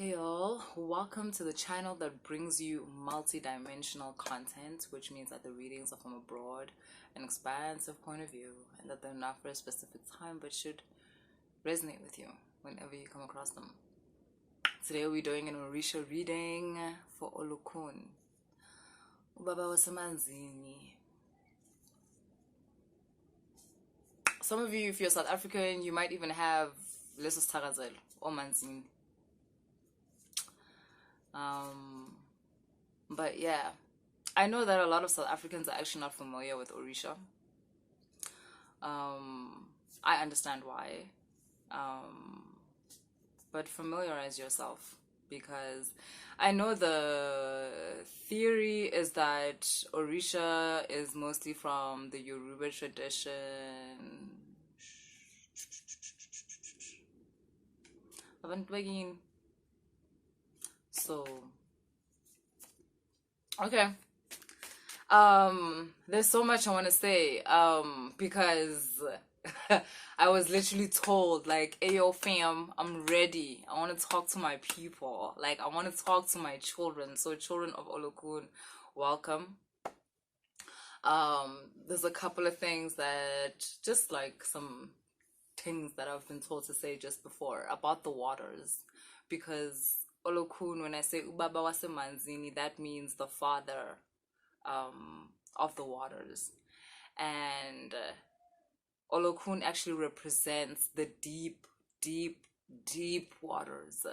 Hey all, welcome to the channel that brings you multi-dimensional content, which means that the readings are from a broad and expansive point of view, and that they're not for a specific time but should resonate with you whenever you come across them. Today we're doing an Orisha reading for Olokun. uBaba wase Manzini. Some of you, if you're South African, you might even have leso sithakazelo or Manzini. But yeah, I know that a lot of South Africans are actually not familiar with Orisha. I understand why. But familiarize yourself, because I know the theory is that Orisha is mostly from the Yoruba tradition. So, okay. There's so much I want to say, because I was literally told, like, "Ayo fam, I'm ready. I want to talk to my people. Like, I want to talk to my children." So children of Olokun, welcome. There's a couple of things that, just like some things that I've been told to say just before about the waters, because Olokun, when I say uBaba wase Manzini, that means the father of the waters. And Olokun actually represents the deep, deep, deep waters.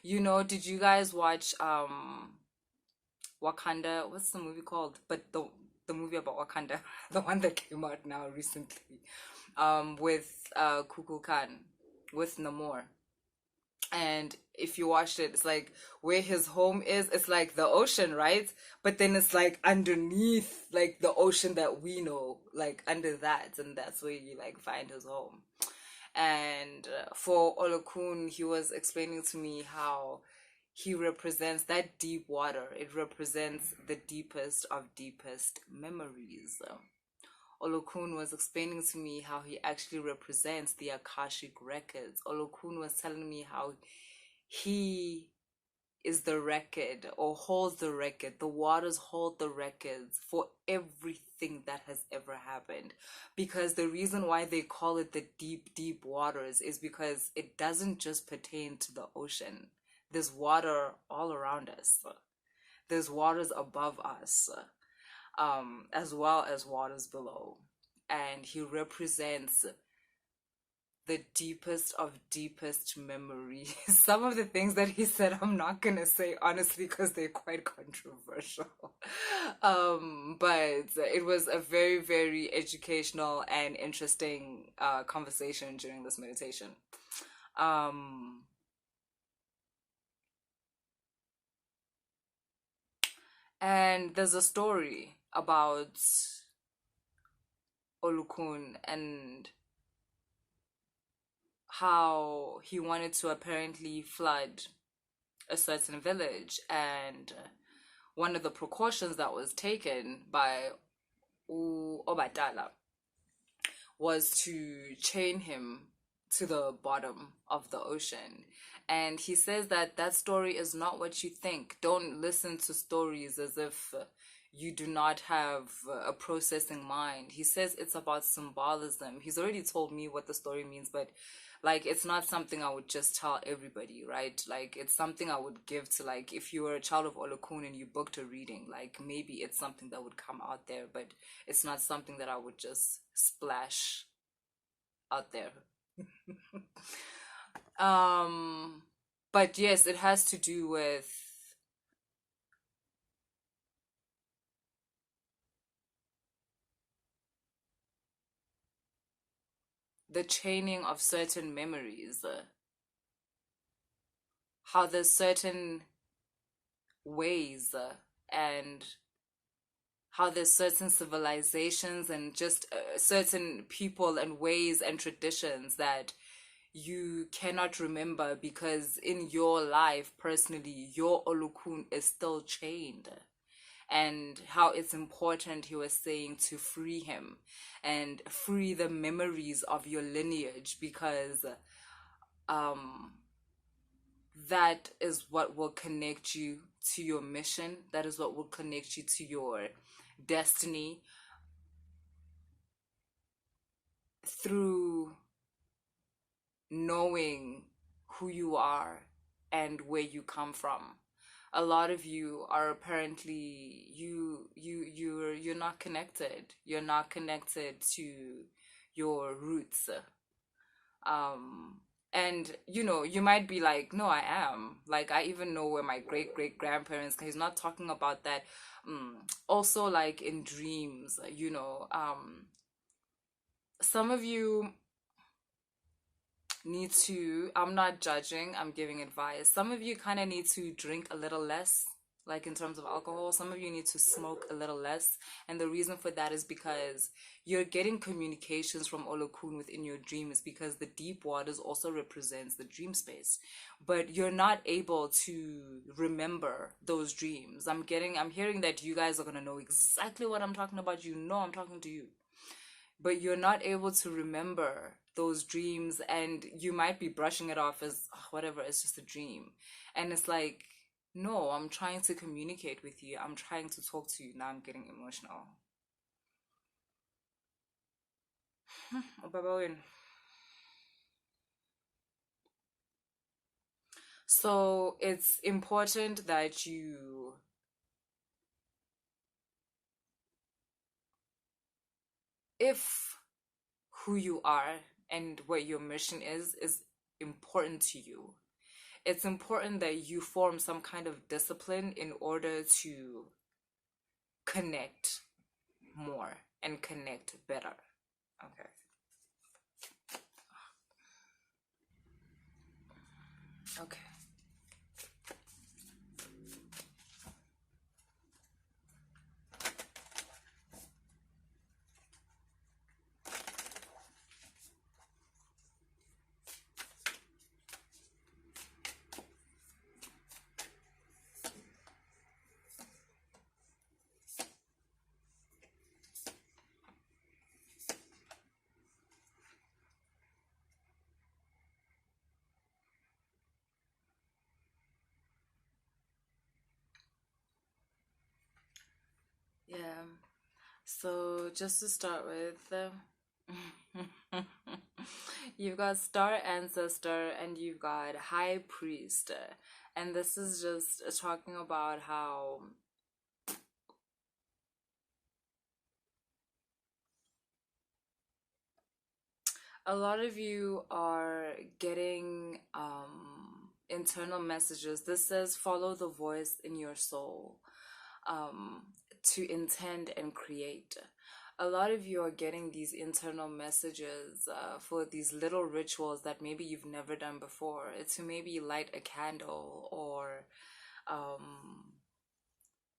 Did you guys watch Wakanda? What's the movie called? But the movie about Wakanda, the one that came out now recently, with Kukulkan, with Namor. And if you watched it, it's like where his home is, it's like the ocean, right? But then it's like underneath, like the ocean that we know, like under that, and that's where you like find his home. And for Olokun, he was explaining to me how he represents that deep water. It represents the deepest of deepest memories. Olokun was explaining to me how he actually represents the Akashic records. Olokun was telling me how he is the record, or holds the record. The waters hold the records for everything that has ever happened. Because the reason why they call it the deep, deep waters is because it doesn't just pertain to the ocean. There's water all around us. There's waters above us. As well as waters below. And he represents the deepest of deepest memories. Some of the things that he said, I'm not gonna say honestly because they're quite controversial. But it was a very, very educational and interesting conversation during this meditation. And there's a story about Olokun and how he wanted to apparently flood a certain village, and one of the precautions that was taken by uObatala was to chain him to the bottom of the ocean. And he says that that story is not what you think. Don't listen to stories as if you do not have a processing mind. He says it's about symbolism. He's already told me what the story means, but like, it's not something I would just tell everybody, right? Like, it's something I would give to, like, if you were a child of Olokun and you booked a reading, like, maybe it's something that would come out there, but it's not something that I would just splash out there. But yes, it has to do with the chaining of certain memories, how there's certain ways, and how there's certain civilizations and just certain people and ways and traditions that you cannot remember because in your life personally your Olokun is still chained. And how it's important, he was saying, to free him and free the memories of your lineage, because that is what will connect you to your mission. That is what will connect you to your destiny through knowing who you are and where you come from. A lot of you are apparently you're not connected. You're not connected to your roots. Um and you might be like, no, I am. Like, I even know where my great grandparents, he's not talking about that. Also, like in dreams, some of you need to, I'm not judging, I'm giving advice. Some of you kind of need to drink a little less, like in terms of alcohol. Some of you need to smoke a little less. And the reason for that is because you're getting communications from Olokun within your dreams, because the deep waters also represents the dream space. But you're not able to remember those dreams. I'm hearing that you guys are going to know exactly what I'm talking about. I'm talking to you, but you're not able to remember those dreams, and you might be brushing it off as, "Oh, whatever, it's just a dream." And it's like, no, I'm trying to communicate with you, I'm trying to talk to you. Now I'm getting emotional. uBaba wenu. So it's important that you, if who you are and what your mission is important to you, it's important that you form some kind of discipline in order to connect more and connect better. Okay. Okay. Yeah. So just to start with, you've got Star Ancestor and you've got High Priest. And this is just talking about how a lot of you are getting internal messages. This says follow the voice in your soul, um, to intend and create. A lot of you are getting these internal messages for these little rituals that maybe you've never done before. It's to maybe light a candle, or um,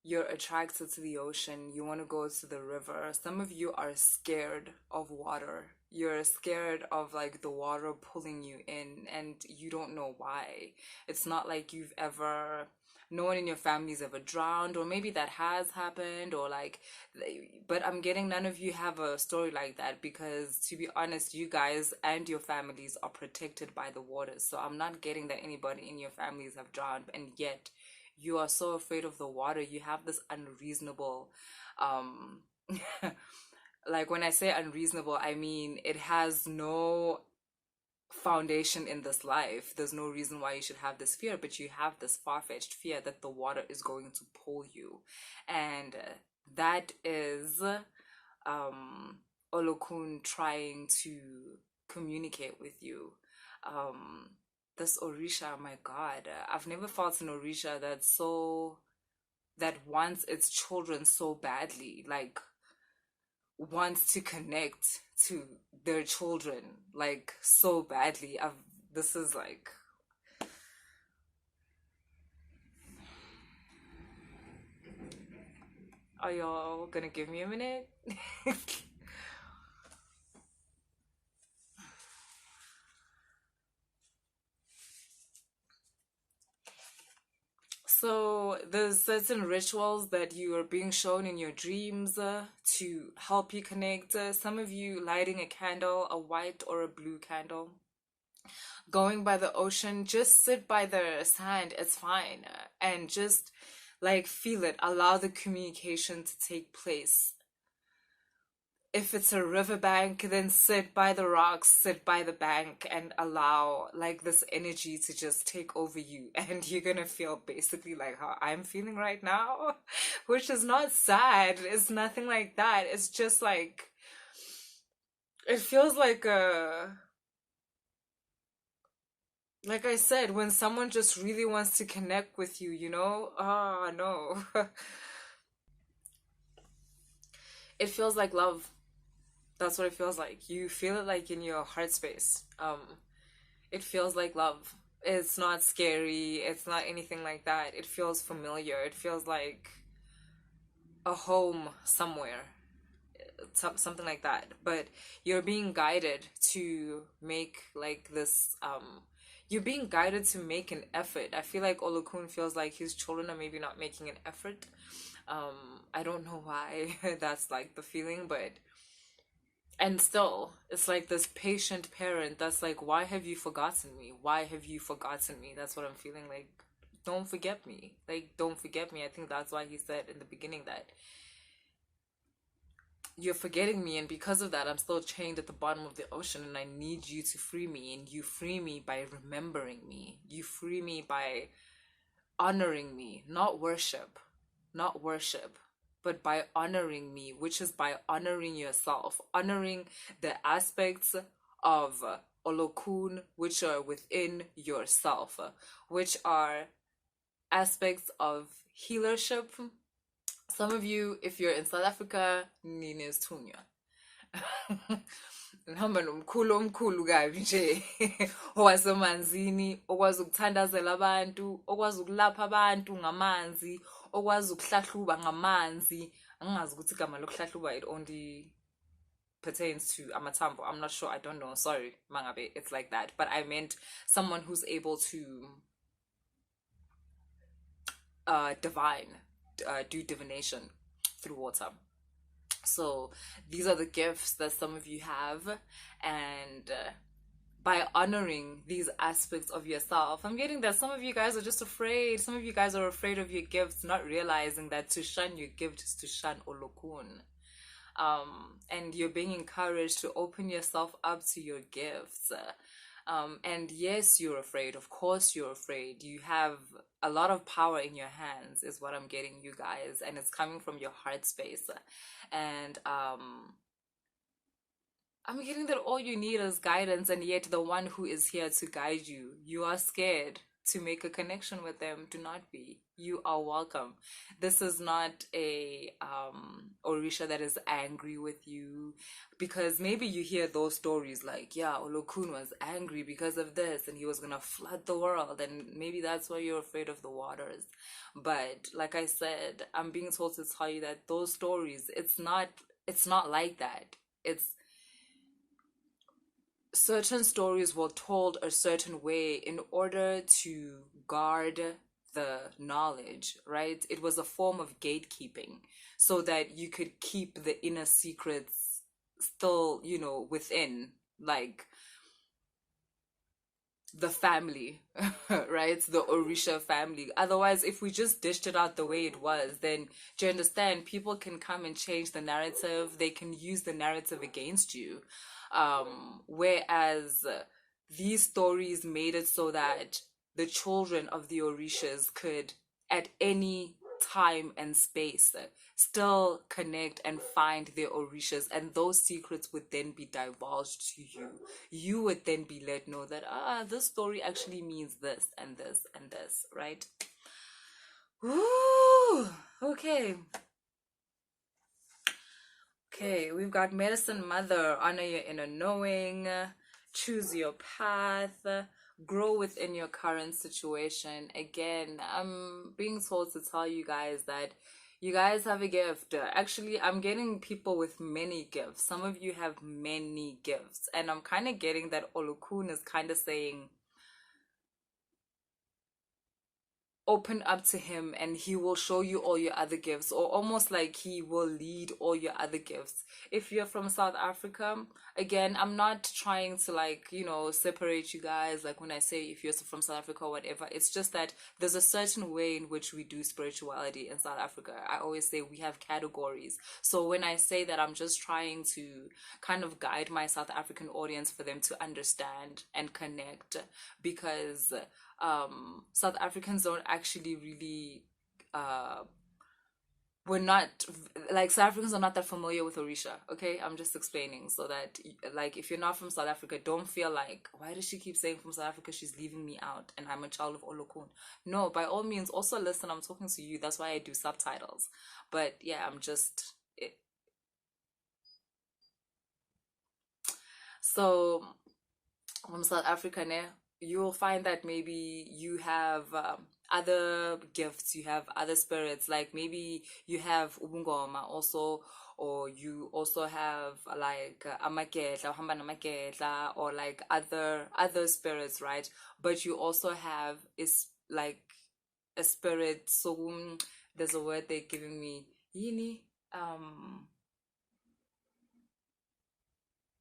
you're attracted to the ocean, you want to go to the river. Some of you are scared of water. You're scared of like the water pulling you in, and you don't know why. It's not like you've ever, no one in your family's ever drowned, or maybe that has happened, or like, but I'm getting none of you have a story like that, because to be honest, you guys and your families are protected by the waters. So I'm not getting that anybody in your families have drowned, and yet you are so afraid of the water. You have this unreasonable, um like, when I say unreasonable, I mean it has no foundation in this life. There's no reason why you should have this fear, but you have this far-fetched fear that the water is going to pull you. And that is Olokun trying to communicate with you. um this Orisha, my God, I've never felt an Orisha that wants its children so badly, like wants to connect to their children like so badly. This is like, are y'all gonna give me a minute? So there's certain rituals that you are being shown in your dreams to help you connect. Some of you lighting a candle, a white or a blue candle. going by the ocean, just sit by the sand, it's fine. And just like feel it, allow the communication to take place. If it's a riverbank, then sit by the rocks, sit by the bank, and allow like this energy to just take over you. And you're gonna feel basically like how I'm feeling right now, which is not sad. It's nothing like that. It's just like, it feels like I said, when someone just really wants to connect with you, you know? Ah, no. It feels like love. That's what it feels like. You feel it like in your heart space. It feels like love. It's not scary. It's not anything like that. It feels familiar. It feels like a home somewhere. Something like that. But you're being guided to make like this you're being guided to make an effort. I feel like Olokun feels like his children are maybe not making an effort. I don't know why that's like the feeling, but and still, it's like this patient parent that's like, why have you forgotten me? Why have you forgotten me? That's what I'm feeling like. Don't forget me. Like, don't forget me. I think that's why he said in the beginning that you're forgetting me, and because of that, I'm still chained at the bottom of the ocean, and I need you to free me. And you free me by remembering me. You free me by honoring me, not worship, not worship, but by honoring me, which is by honoring yourself, honoring the aspects of Olokun which are within yourself, which are aspects of healership. Some of you, if you're in South Africa, nini is Tunya. Ngihamba nomkhulu omkhulu kabi nje owasemanzini, okwazi ukuthandazela abantu, okwazi ukulapha abantu ngamanzi, okwazi ukuhlahluba ngamanzi. Angazi ukuthi igama lokuhlahluba it only pertains to amathambo. I'm not sure. I don't know. Sorry, mangabe it's like that. But I meant someone who's able to do divination through water. So these are the gifts that some of you have, and by honoring these aspects of yourself, I'm getting that some of you guys are just afraid. Some of you guys are afraid of your gifts, not realizing that to shun your gift is to shun Olokun. And you're being encouraged to open yourself up to your gifts. And yes, you're afraid. Of course, you're afraid. You have a lot of power in your hands, is what I'm getting, you guys, and it's coming from your heart space. And I'm getting that all you need is guidance, and yet the one who is here to guide you, you are scared to make a connection with them. Do not be. You are welcome. This is not a Orisha that is angry with you, because maybe you hear those stories like, yeah, Olokun was angry because of this and he was gonna flood the world, and maybe that's why you're afraid of the waters. But like I said, I'm being told to tell you that those stories, it's not like that. It's certain stories were told a certain way in order to guard the knowledge, right? It was a form of gatekeeping so that you could keep the inner secrets still, within, like the family, right? The Orisha family. Otherwise, if we just dished it out the way it was, then do you understand? People can come and change the narrative. They can use the narrative against you. Whereas these stories made it so that the children of the Orishas could, at any time and space, still connect and find their Orishas, and those secrets would then be divulged to you. You would then be let know that, this story actually means this and this and this, right? Ooh, okay. Okay, we've got Medicine Mother, honor your inner knowing, choose your path, grow within your current situation. Again, I'm being told to tell you guys that you guys have a gift. Actually, I'm getting people with many gifts. Some of you have many gifts, and I'm kind of getting that Olokun is kind of saying, open up to him and he will show you all your other gifts, or almost like he will lead all your other gifts. If you're from South Africa, again, I'm not trying to, like, separate you guys, like when I say if you're from South Africa or whatever. It's just that there's a certain way in which we do spirituality in South Africa. I always say we have categories. So when I say that, I'm just trying to kind of guide my South African audience for them to understand and connect, because South Africans don't actually really, we're not, like, South Africans are not that familiar with Orisha. Okay, I'm just explaining so that, like, if you're not from South Africa, don't feel like, why does she keep saying from South Africa? She's leaving me out, and I'm a child of Olokun. No, by all means, also listen. I'm talking to you. That's why I do subtitles. But yeah, I'm just it. So from South Africa, ne, you'll find that maybe you have other gifts, you have other spirits, like maybe you have ubungoma also, or you also have like amaketla, uhamba namaketla, or like other spirits, right? But you also have is like a spirit. So there's a word they're giving me. Yini, um,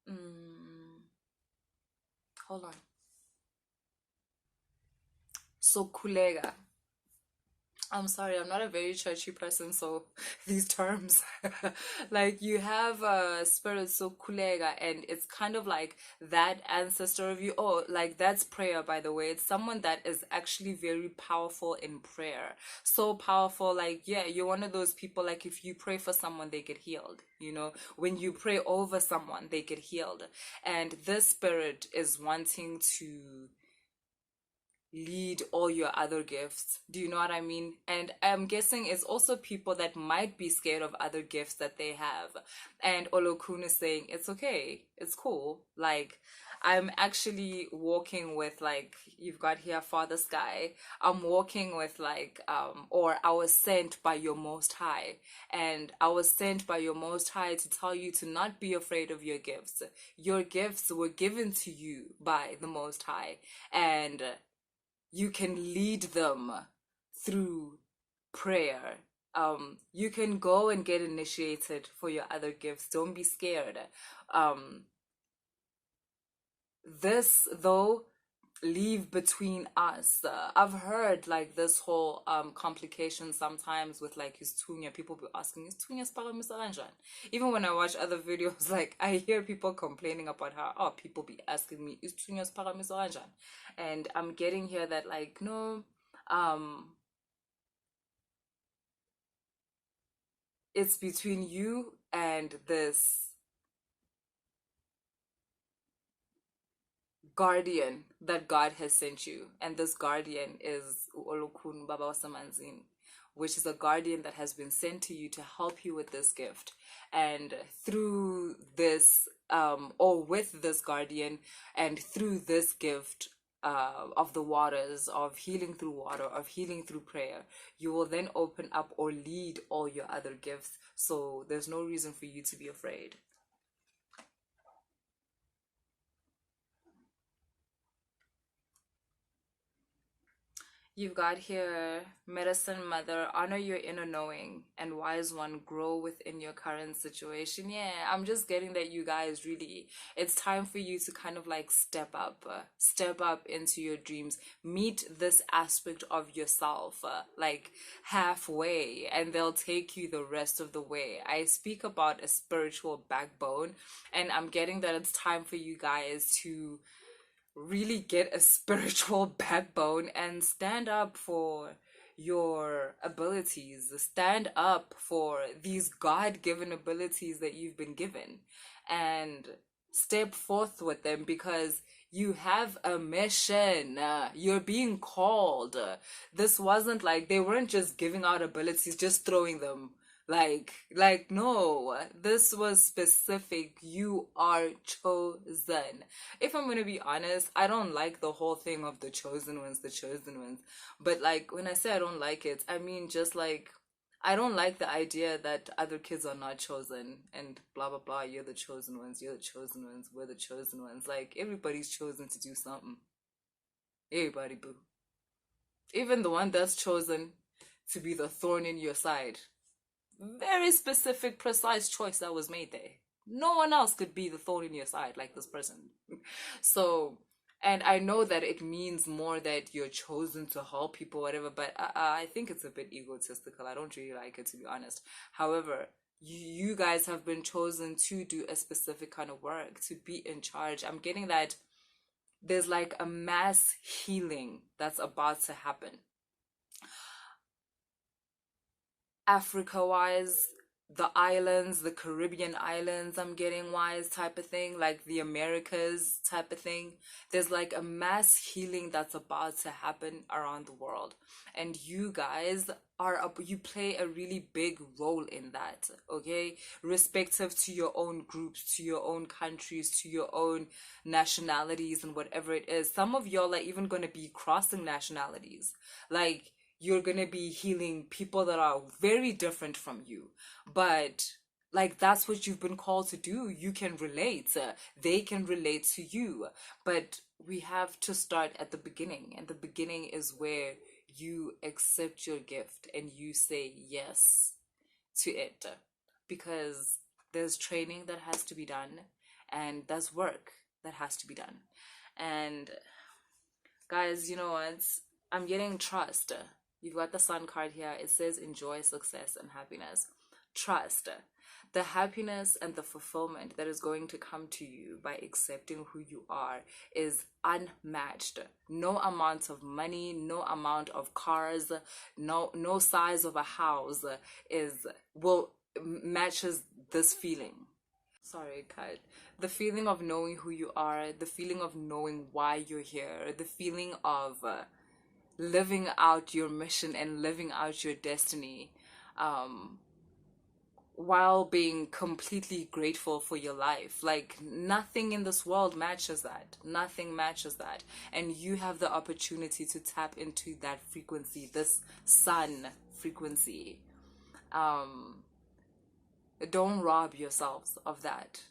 mm, hold on. So kulega. I'm sorry, I'm not a very churchy person, so these terms, like, you have a spirit, so kulega, and it's kind of like that ancestor of you. Oh, like, that's prayer, by the way. It's someone that is actually very powerful in prayer. So powerful, like, yeah, you're one of those people, like, if you pray for someone, they get healed. When you pray over someone, they get healed. And this spirit is wanting to lead all your other gifts. Do you know what I mean? And I'm guessing it's also people that might be scared of other gifts that they have. And Olokun is saying, it's okay, it's cool. Like, I'm actually walking with, like, you've got here Father Sky. I'm walking with, like, or I was sent by your Most High. And I was sent by your Most High to tell you to not be afraid of your gifts. Your gifts were given to you by the Most High. And you can lead them through prayer. You can go and get initiated for your other gifts. Don't be scared. Um, this, though, leave between us. I've heard, like, this whole complication sometimes with, like, his tunya. People be asking, is tunya sparamisa kanjani? Even when I watch other videos, like, I hear people complaining about how, oh, people be asking me, is tunya sparamisa kanjani? And I'm getting here that, like, no, um it's between you and this guardian that God has sent you. And this guardian is Olokun Baba wase Manzini, which is a guardian that has been sent to you to help you with this gift. And through this, or with this guardian, and through this gift, of the waters, of healing through water, of healing through prayer, you will then open up or lead all your other gifts. So there's no reason for you to be afraid. You've got here, medicine mother, honor your inner knowing, and wise one, grow within your current situation. Yeah, I'm just getting that, you guys, really, it's time for you to kind of, like, step up into your dreams, meet this aspect of yourself, like, halfway, and they'll take you the rest of the way. I speak about a spiritual backbone, and I'm getting that it's time for you guys to really get a spiritual backbone and stand up for your abilities, stand up for these God-given abilities that you've been given, and step forth with them, because you have a mission. You're being called. This wasn't like they weren't just giving out abilities, just throwing them. No, this was specific. You are chosen. If I'm gonna be honest, I don't like the whole thing of the chosen ones, the chosen ones. But, like, when I say I don't like it, I mean, just like, I don't like the idea that other kids are not chosen and blah blah blah. You're the chosen ones, you're the chosen ones, we're the chosen ones. Like, everybody's chosen to do something. Everybody, boo. Even the one that's chosen to be the thorn in your side. Very specific, precise choice that was made there. No one else could be the thorn in your side like this person. So, and I know that it means more that you're chosen to help people, whatever, but I think it's a bit egotistical. I don't really like it, to be honest. However, you guys have been chosen to do a specific kind of work, to be in charge. I'm getting that there's like a mass healing that's about to happen. Africa wise, the islands, the Caribbean islands, I'm getting wise type of thing, like the Americas type of thing. There's like a mass healing that's about to happen around the world. And you guys you play a really big role in that, okay? Respective to your own groups, to your own countries, to your own nationalities, and whatever it is. Some of y'all are even going to be crossing nationalities. Like, you're gonna be healing people that are very different from you, but like that's what you've been called to do. You can relate, they can relate to you, but we have to start at the beginning, and the beginning is where you accept your gift and you say yes to it, because there's training that has to be done, and there's work that has to be done. And guys, you know what, I'm getting trust. You've got the sun card here. It says enjoy success and happiness. Trust. The happiness and the fulfillment that is going to come to you by accepting who you are is unmatched. No amount of money, no amount of cars, no size of a house will matches this feeling. Sorry, cut. The feeling of knowing who you are, the feeling of knowing why you're here, the feeling of living out your mission and living out your destiny, while being completely grateful for your life. Like, nothing in this world matches that. Nothing matches that. And you have the opportunity to tap into that frequency, this sun frequency. Don't rob yourselves of that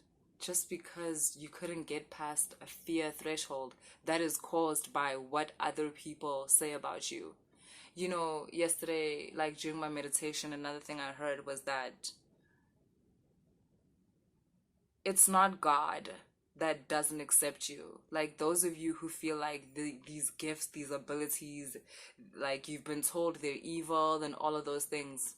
just because you couldn't get past a fear threshold that is caused by what other people say about you. You know, yesterday, like during my meditation, another thing I heard was that it's not God that doesn't accept you. Like, those of you who feel like these gifts, these abilities, like you've been told they're evil and all of those things,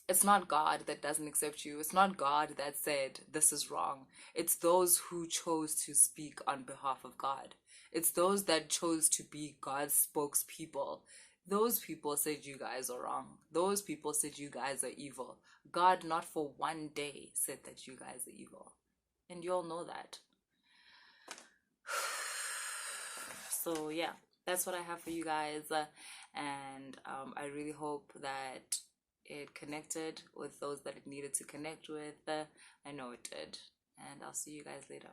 it's not God that doesn't accept you. It's not God that said this is wrong. It's those who chose to speak on behalf of God. It's those that chose to be God's spokespeople. Those people said you guys are wrong. Those people said you guys are evil. God, not for one day, said that you guys are evil. And you all know that. So yeah, that's what I have for you guys. And I really hope that it connected with those that it needed to connect with. I know it did. And I'll see you guys later.